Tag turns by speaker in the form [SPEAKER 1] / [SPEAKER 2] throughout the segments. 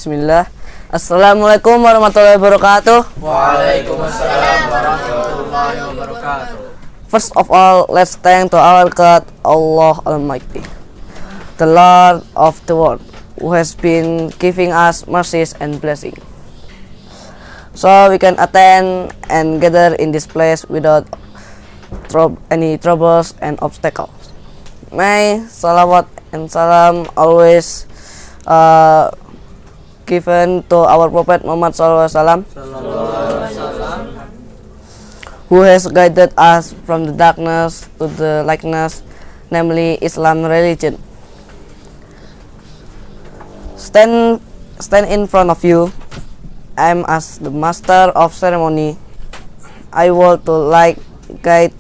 [SPEAKER 1] Bismillah. Assalamualaikum warahmatullahi wabarakatuh.
[SPEAKER 2] Waalaikumsalam warahmatullahi wabarakatuh.
[SPEAKER 1] First of all, let's thank to our God, Allah Almighty, the Lord of the world, who has been giving us mercies and blessings, so we can attend and gather in this place without any troubles and obstacles. May salawat and salam always given to our Prophet Muhammad SAW, who has guided us from the darkness to the lightness, namely Islam religion. Stand in front of you. I'm as the master of ceremony. I want to guide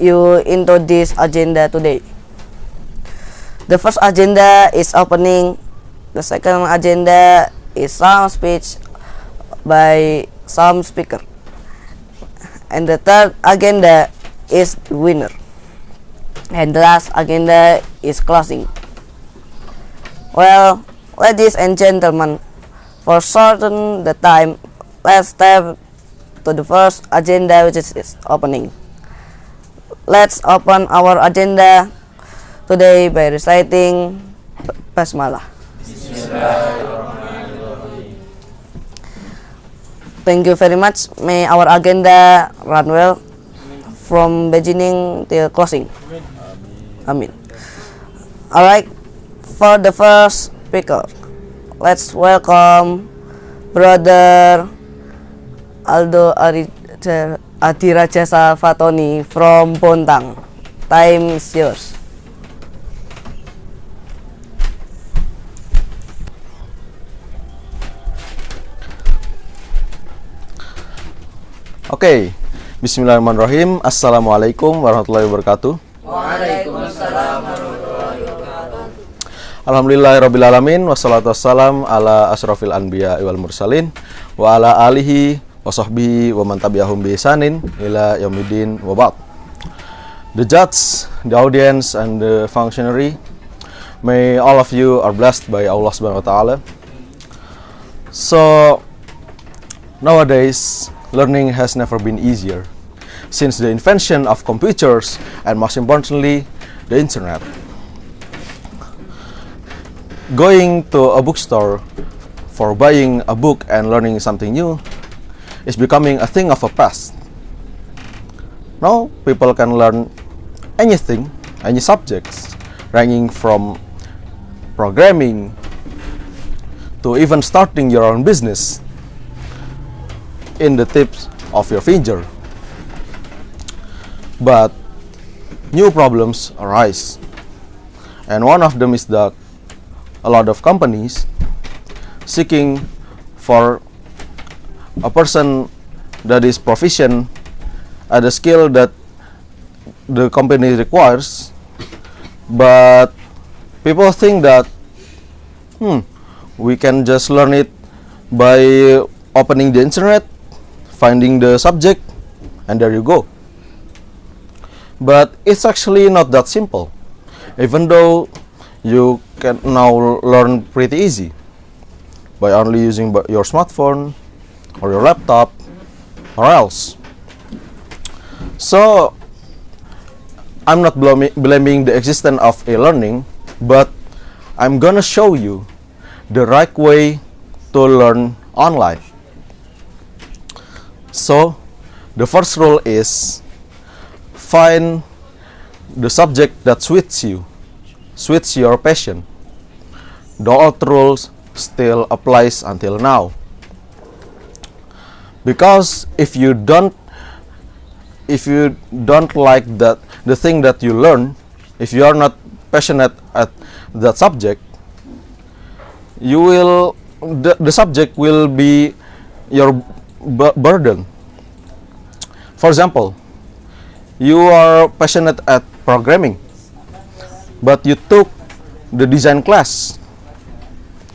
[SPEAKER 1] you into this agenda today. The first agenda is opening. The second agenda is some speech by some speaker. And the third agenda is the winner. And the last agenda is closing. Well, ladies and gentlemen, for shorten the time, let's step to the first agenda, which is opening. Let's open our agenda today by reciting Basmalah. Thank you very much. May our agenda run well from beginning till closing. Amin. Alright, for the first speaker, let's welcome Brother Aldo Adirajasa Fatoni from Bontang. Time is yours.
[SPEAKER 3] Oke, Bismillahirrahmanirrahim. Assalamualaikum warahmatullahi wabarakatuh.
[SPEAKER 2] Waalaikumsalam warahmatullahi wabarakatuh.
[SPEAKER 3] Alhamdulillahirrabbilalamin. Wassalatu wassalam ala asrafil anbiya wal mursalin wa ala alihi wa sahbihi wa man tabi'ahum bi ihsanin ila yaumiddin wa ba'd. The judge, the audience, and the functionary, may all of you are blessed by Allah subhanahu wa ta'ala. So, nowadays, learning has never been easier since the invention of computers and, most importantly, the internet. Going to a bookstore for buying a book and learning something new is becoming a thing of a past. Now people can learn anything, any subjects, ranging from programming to even starting your own business in the tips of your finger. But new problems arise, and one of them is that a lot of companies seeking for a person that is proficient at a skill that the company requires, but people think that we can just learn it by opening the internet, finding the subject, and there you go. But it's actually not that simple, even though you can now learn pretty easy by only using your smartphone or your laptop or else. So I'm not blaming the existence of e-learning, but I'm gonna show you the right way to learn online. So the first rule is find the subject that suits your passion. The old rules still applies until now. Because if you don't like the thing that you learn, if you are not passionate at that subject, the subject will be your burden. For example, you are passionate at programming, but you took the design class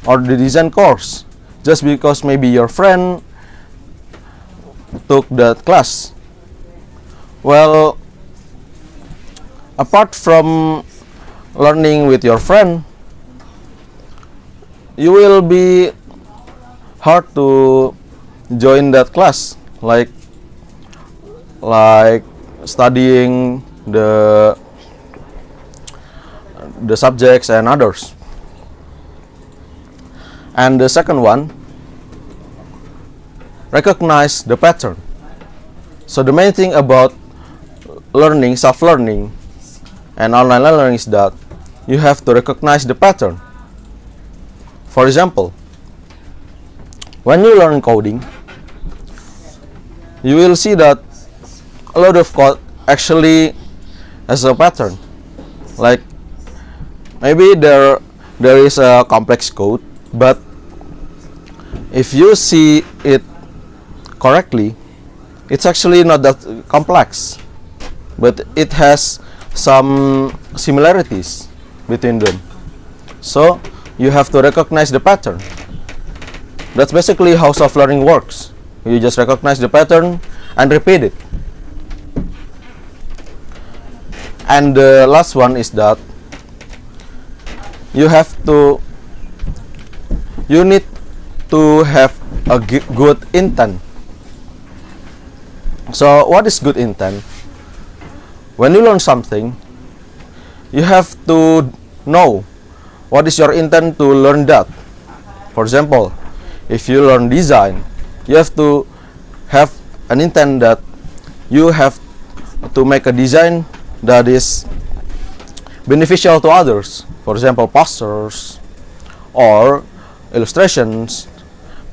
[SPEAKER 3] or the design course just because maybe your friend took that class. Well, apart from learning with your friend, you will be hard to join that class, like studying the subjects and others. And the second one, recognize the pattern. So the main thing about learning, self-learning, and online learning is that you have to recognize the pattern. For example, when you learn coding, you will see that a lot of code actually has a pattern. Like maybe there is a complex code, but if you see it correctly, it's actually not that complex, but it has some similarities between them. So you have to recognize the pattern. That's basically how self-learning works. You just recognize the pattern and repeat it. And the last one is that you need to have a good intent. So what is good intent? When you learn something, you have to know what is your intent to learn that. For example, if you learn design, you have to have an intent that you have to make a design that is beneficial to others. For example, posters or illustrations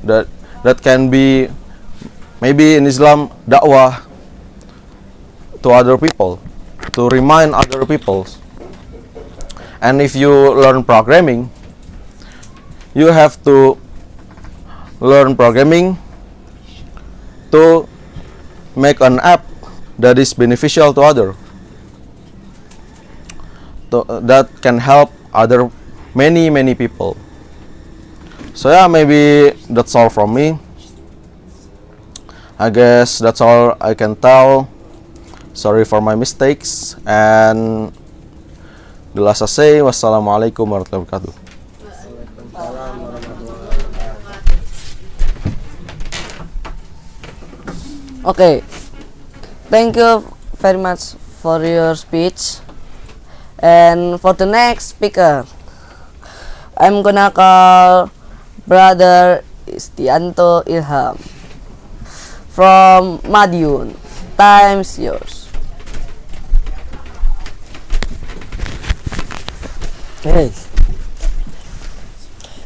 [SPEAKER 3] that can be, maybe in Islam, dakwah to other people, to remind other people. And if you learn programming, you have to learn programming to make an app that is beneficial to others, that can help other many people. So yeah, maybe that's all from me. I guess that's all I can tell. Sorry for my mistakes, and the last I say, wassalamualaikum warahmatullahi wabarakatuh.
[SPEAKER 1] Okay, thank you very much for your speech. And for the next speaker, I'm gonna call Brother Istianto Ilham from Madiun. Time's yours.
[SPEAKER 4] Okay.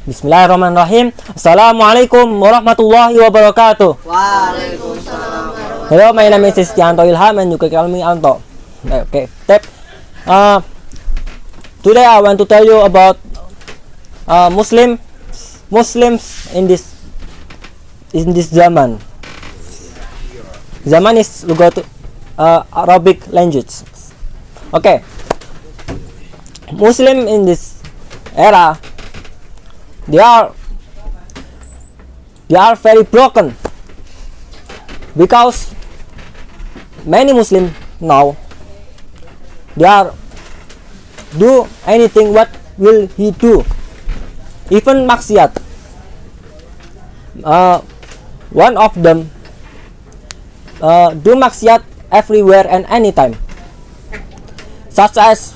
[SPEAKER 4] Bismillahirrahmanirrahim. Assalamualaikum warahmatullahi wabarakatuh. Hello, my name is Istianto Ilham and you can call me Anto. Okay, today I want to tell you about Muslims in this zaman. Zaman is Arabic language. Okay, Muslim in this era, they are very broken, because many Muslim now, they are do anything. What will he do? Even maksiat. One of them do maksiat everywhere and anytime, such as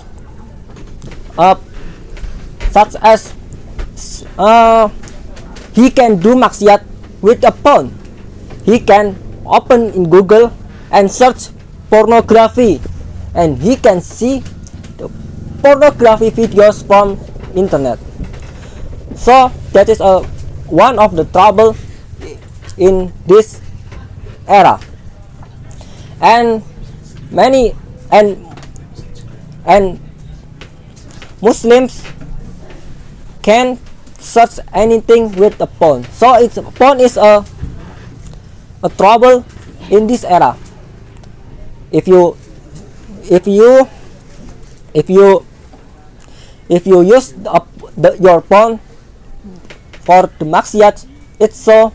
[SPEAKER 4] he can do maksiat with a phone. He can open in Google and search pornography, and he can see the pornography videos from internet. So that is one of the trouble in this era, and many and Muslims can search anything with a phone. So phone is a trouble in this era. If you use your phone for the maksiat, it's so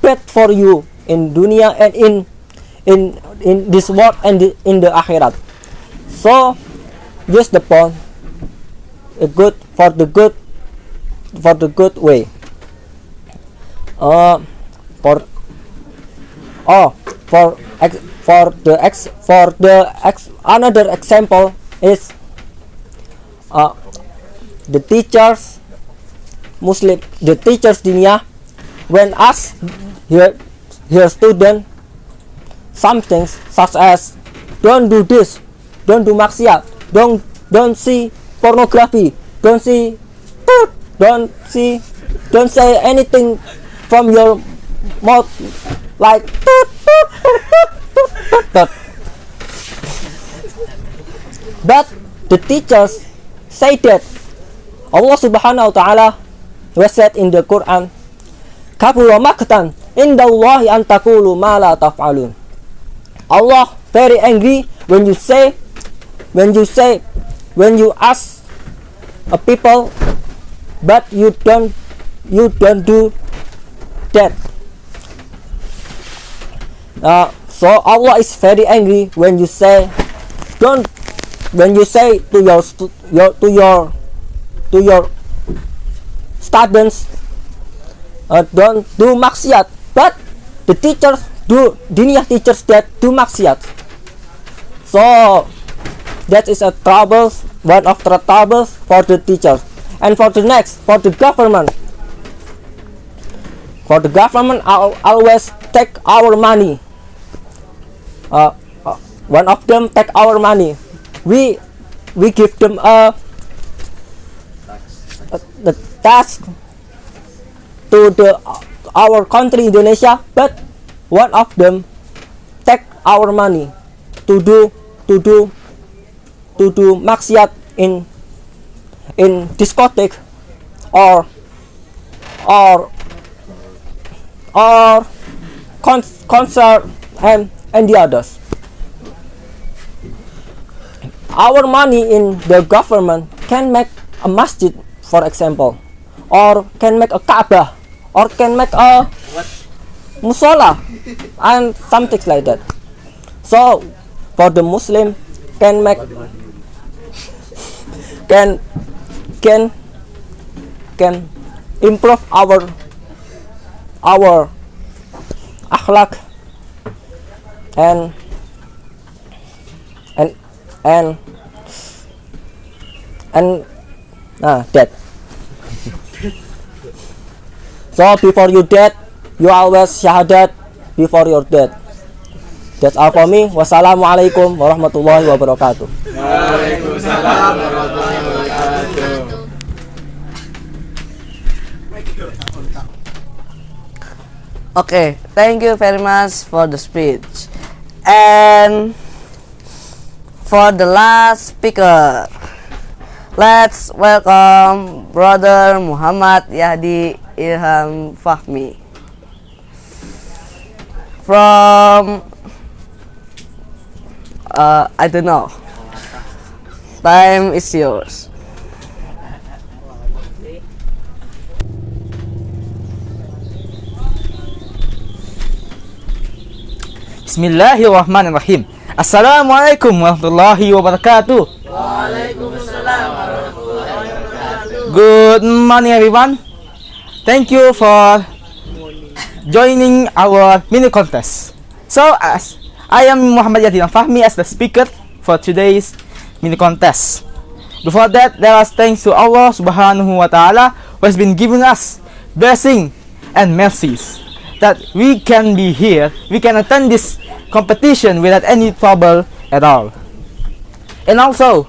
[SPEAKER 4] bad for you in dunya and in this world and in the akhirat. So use the phone for the good way. for another example is the teachers dinia when ask her student something such as don't do this, don't do maksiat, don't see pornography, don't say anything from your mouth like but the teachers say that Allah subhanahu wa ta'ala was said in the Quran, kabura maqtan indallahi an taqulu ma la taf'alun. Allah very angry when you ask a people but you don't do that. So Allah is very angry when you say to your students don't do maksiat, but the teachers diniyah teachers that do maksiat. So that is one of the troubles for the teachers. And for the government always take our money. One of them take our money. We give them the tax to our country Indonesia, but one of them take our money to do maksiat in discotheque or concert and the others. Our money in the government can make a masjid, for example, or can make a Kaabah, or can make a musola and something like that. So for the Muslim can improve our akhlak and that. So before you dead, you always syahadat before your death. That's all for me. Wassalamualaikum warahmatullahi wabarakatuh.
[SPEAKER 2] Waalaikumsalam warahmatullahi wabarakatuh.
[SPEAKER 1] Okay, thank you very much for the speech. And for the last speaker, let's welcome Brother Muhammad Yahdi Ilham Fahmi from I don't know. Time is yours.
[SPEAKER 5] Bismillahirrahmanirrahim. Assalamualaikum warahmatullahi wabarakatuh.
[SPEAKER 2] Waalaikumsalam warahmatullahi wabarakatuh.
[SPEAKER 5] Good morning, everyone. Thank you for joining our mini contest. So, as I am Muhammad Yahdi Fahmi as the speaker for today's mini contest. Before that, let us thanks to Allah Subhanahu wa Ta'ala who has been giving us blessing and mercies that we can be here, we can attend this competition without any trouble at all. And also,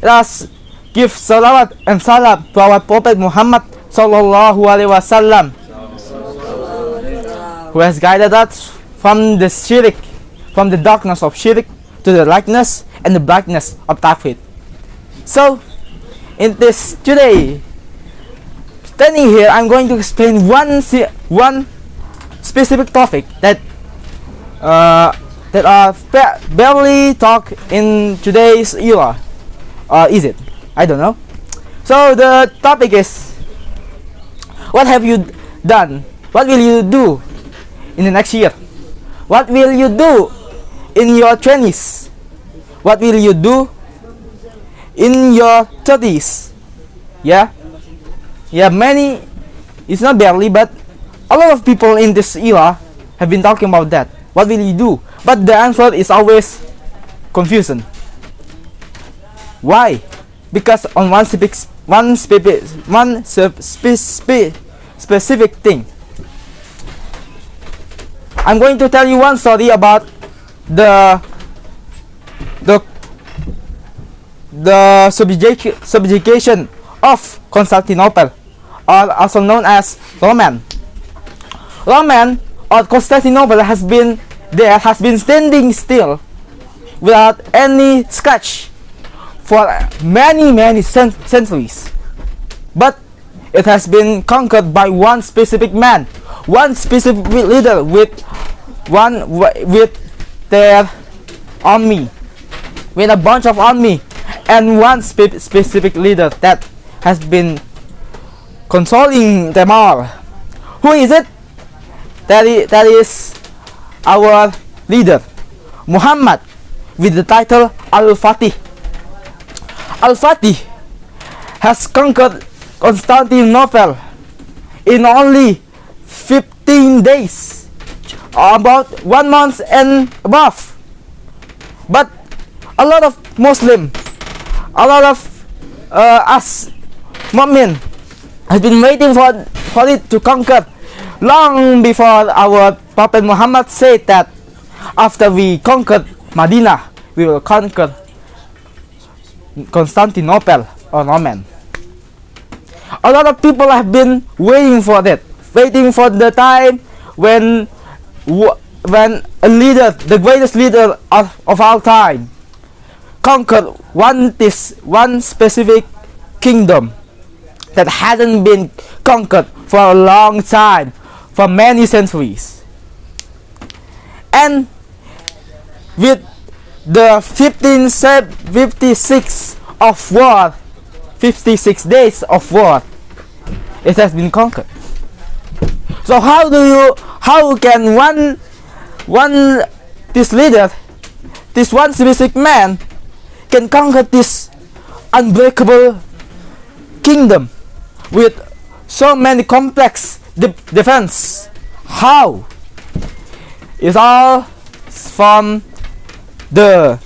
[SPEAKER 5] let us give salawat and salam to our Prophet Muhammad Sallallahu Alaihi Wasallam, who has guided us from the shirk, from the darkness of shirk to the lightness and the brightness of tawhid. So, in this today, standing here, I'm going to explain one specific topic that are barely talked in today's era. Is it? I don't know. So the topic is, what have you done? What will you do in the next year? What will you do in your 20s? What will you do in your 30s? Yeah, many. It's not barely, but A lot of people in this era have been talking about that. What will you do? But the answer is always confusion. Why? Because on specific thing. I'm going to tell you one story about the subjugation of Constantinople, or also known as Roman. Roman or Constantinople has been standing still without any scratch for many centuries, but it has been conquered by one specific man, one specific leader with their army, with a bunch of army, and one specific leader that has been controlling them all. Who is it? That is our leader, Muhammad, with the title Al-Fatih. Al-Fatih has conquered Constantinople in only 15 days, about 1 month and above. But a lot of Muslim, a lot of us Mu'min has been waiting for it to conquer long before our Prophet Muhammad said that after we conquered Medina, we will conquer Constantinople or Roman. A lot of people have been waiting for that, waiting for the time when a leader, the greatest leader of all time, conquered one specific kingdom that hasn't been conquered for a long time, for many centuries. And with the 56 of war, 56 days of war, it has been conquered. So how can this leader, this one specific man, can conquer this unbreakable kingdom with so many complex defense? How? It's all from the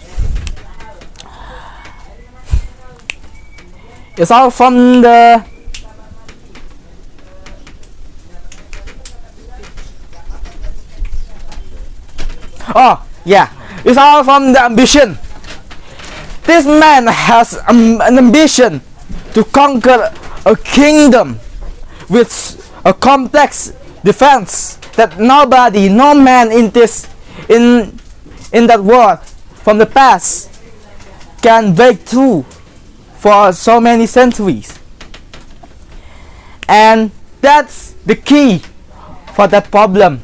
[SPEAKER 5] it's all from the ambition. This man has an ambition to conquer a kingdom with a complex defense that no man in that world from the past can break through for so many centuries. And that's the key for that problem.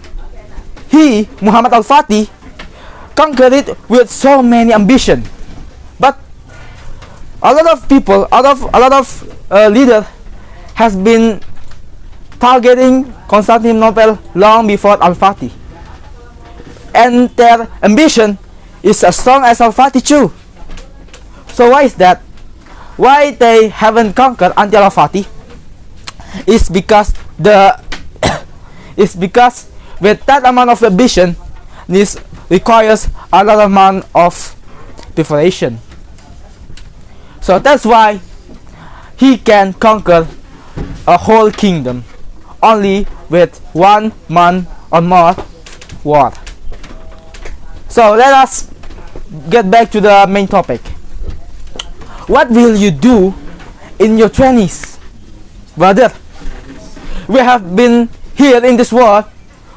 [SPEAKER 5] He, Muhammad Al-Fatih, conquered it with so many ambition. But a lot of people, a lot of leaders has been targeting Constantinople long before Al-Fatih, and their ambition is as strong as Al-Fatih too. So why is that? Why they haven't conquered until Al-Fatih? It's because with that amount of ambition, this requires a lot amount of preparation. So that's why he can conquer a whole kingdom only with 1 month or more war. So let us get back to the main topic. What will you do in your 20s, brother? We have been here in this world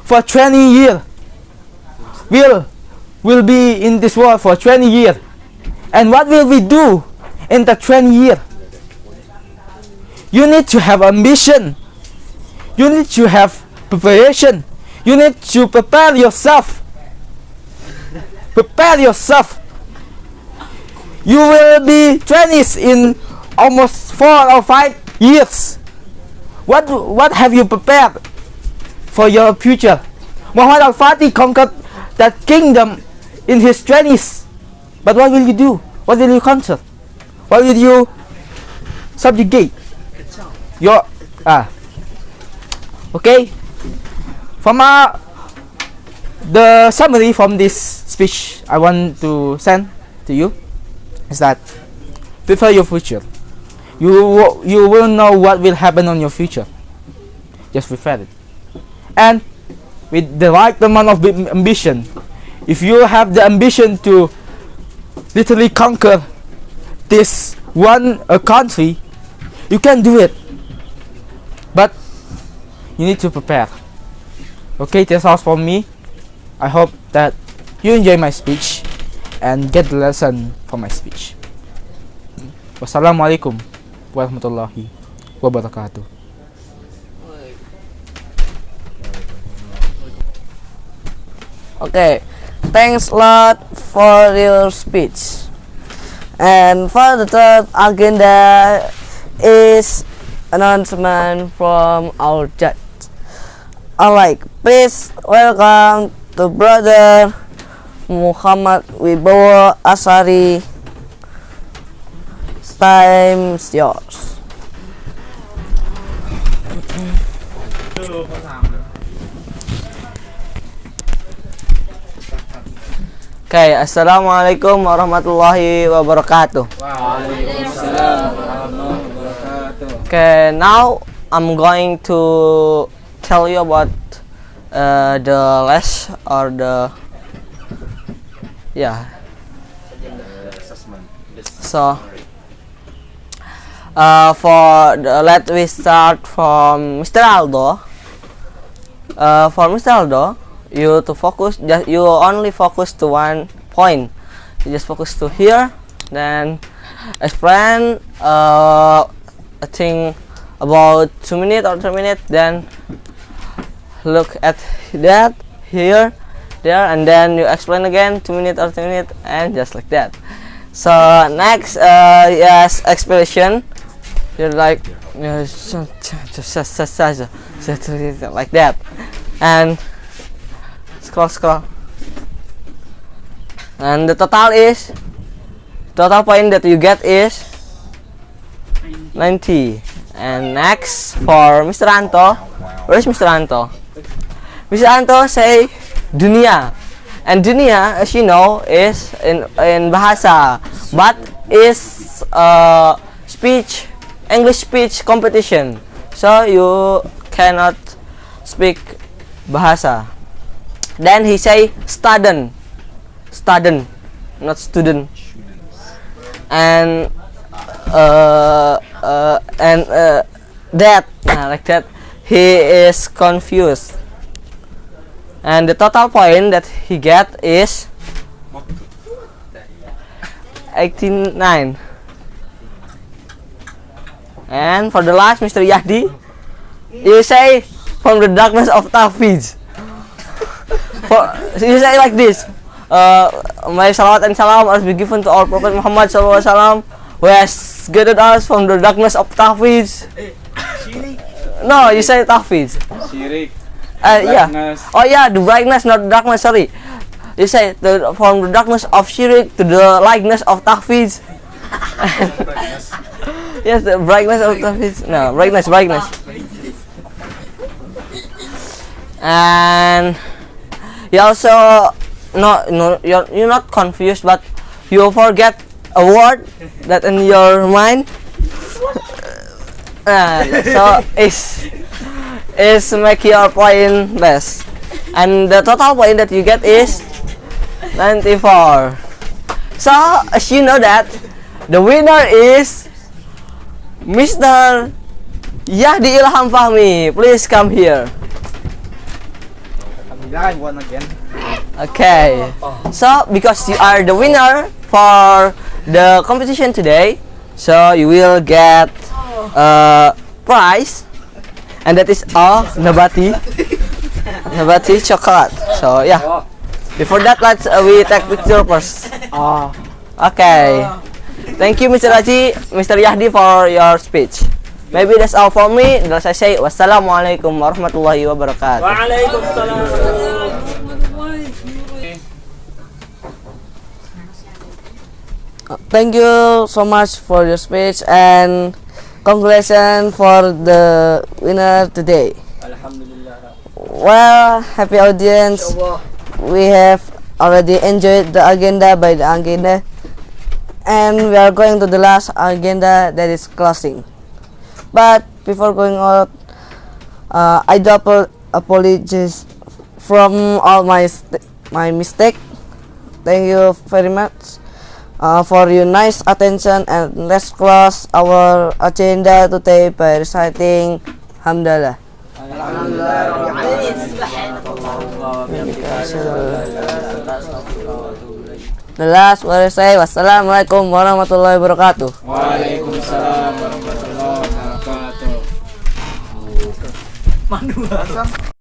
[SPEAKER 5] for 20 years. We'll be in this world for 20 years. And what will we do in the 20 years? You need to have ambition. You need to have preparation. You need to prepare yourself. Prepare yourself. You will be 20s in almost 4 or 5 years. What have you prepared for your future? Muhammad Al-Fatih conquered that kingdom in his 20s. But what will you do? What will you conquer? What will you subjugate? Okay? The summary from this speech I want to send to you is that prepare your future. You will know what will happen on your future. Just prepare it. And with the right amount of ambition, if you have the ambition to literally conquer this country, you can do it. But you need to prepare. Okay, that's all from me. I hope that you enjoy my speech and get the lesson from my speech. Wassalamualaikum warahmatullahi wabarakatuh.
[SPEAKER 1] Okay, thanks a lot for your speech. And for the third agenda is announcement from our judge. Alright, please welcome to Brother Muhammad Wibowo Asari. Time's yours. Okay, Assalamualaikum warahmatullahi wabarakatuh. Okay, now I'm going to tell you about the less or the so let we start from Mr. Aldo. For Mr. Aldo, you only focus to one point. You just focus to here, then explain I think about 2 minutes or 3 minutes, then look at that here, there, and then you explain again 2 minutes or 3 minutes, and just like that. So next, yes, expression. You're like like that, and scroll, and the total point that you get is 90. And next for Mr. Anto, where is Mr. Anto? Mr. Anto say dunia, and dunia, as you know, is in bahasa, but is English speech competition, so you cannot speak bahasa. Then he say student, not student, and that like that he is confused, and the total point that he get is 89. And for the last, Mr. Yahdi, you say from the darkness of Tahfiz. You say like this, my salawat and salam must be given to our Prophet Muhammad SAW, who has guided us from the darkness of Tahfiz. No, you say Tahfiz.
[SPEAKER 2] Syirik.
[SPEAKER 1] Yeah. Oh yeah, the brightness, not the darkness, sorry. You say from the darkness of Syirik to the lightness of Tahfiz. Yes, the brightness of Tahfiz. No, brightness. And you also you're not confused, but you forget a word that in your mind. So is make your point less, and the total point that you get is 94. So as you know that the winner is Mr. Yahdi Ilham Fahmi. Please come here.
[SPEAKER 5] I won again.
[SPEAKER 1] Okay, so because you are the winner for the competition today, so you will get a prize, and that is a Nabati chocolate. So yeah, before that, let's we take picture first. Okay, thank you Mr. Yahdi for your speech. Maybe that's all for me. As I say, wassalamualaikum warahmatullahi wabarakatuh. Thank you so much for your speech, and congratulations for the winner today. Well, happy audience. We have already enjoyed the agenda by the agenda, and we are going to the last agenda, that is closing. But before going out, I do apologize from all my mistake. Thank you very much for your nice attention, and let's close our agenda today by reciting Hamdalah. The last what I say, wassalamualaikum warahmatullahi wabarakatuh.
[SPEAKER 2] Waalaikumsalam warahmatullahi wabarakatuh.